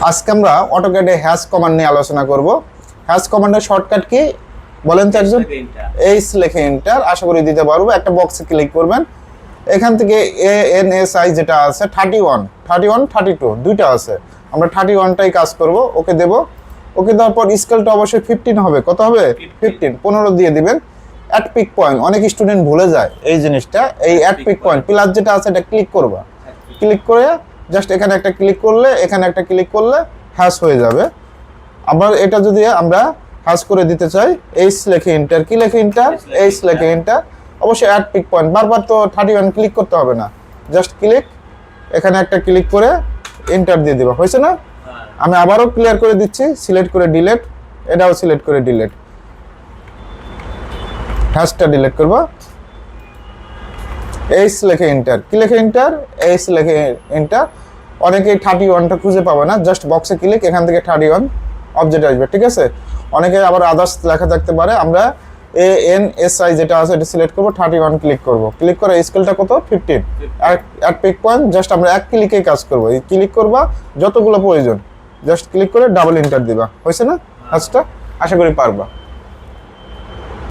আজকে আমরা অটোক্যাডে hash command নিয়ে আলোচনা করব। হ্যাশ কমান্ডের শর্টকাট কি বলেন তো একজন? এইচ লিখে এন্টার, আশা করি দিতে পারবো। একটা বক্সে ক্লিক করবেন, এখান থেকে ANSI যেটা আছে 31, 32 দুইটা আছে, আমরা 31টাই কাজ করব। ওকে দেব। ওকে দেওয়ার পর স্কেলটা অবশ্যই 15 হবে। কত হবে? 15 দিয়ে দিবেন। অ্যাট পিক পয়েন্ট, অনেক স্টুডেন্ট ভুলে যায় এই জিনিসটা। এই অ্যাট পিক পয়েন্ট প্লাস যেটা আছে এটা ক্লিক করবা। ক্লিক করে জাস্ট এখানে একটা ক্লিক করলে, এখানে একটা ক্লিক করলে হ্যাশ হয়ে যাবে। আবার এটা যদি আমরা হ্যাশ করে দিতে চাই, এইচ লিখে এন্টার। কি লিখে এন্টার? এইচ লিখে এন্টার। অবশ্যই অ্যাড পিক পয়েন্ট, বারবার তো 31 ক্লিক করতে হবে না, জাস্ট ক্লিক, এখানে একটা ক্লিক করে এন্টার দিয়ে দিবা। হয়েছে না? আমি আবারও ক্লিয়ার করে দিচ্ছি, সিলেক্ট করে ডিলিট, এটাও সিলেক্ট করে ডিলিট, হ্যাশটা ডিলিট করবা। এইচ লিখে এন্টার। কি লিখে এন্টার? এইচ লিখে এন্টার। অনেকেই 31টা খুঁজে পাবে না, জাস্ট বক্সে ক্লিক, এখান থেকে 31 অবজেক্ট আসবে। ঠিক আছে? অনেকে আবার আদার্স লেখা থাকতে পারে, আমরা ANSI যেটা আছে এটা সিলেক্ট করব, 31 ক্লিক করব। ক্লিক করে স্কেলটা কত? 15। অ্যাট পিক পয়েন্ট জাস্ট আমরা এক ক্লিকেই কাজ করব। এই ক্লিক করবা যতগুলো প্রয়োজন, জাস্ট ক্লিক করে ডাবল এন্টার দিবা। হয়েছে না? কাজটা আশা করি পারবা।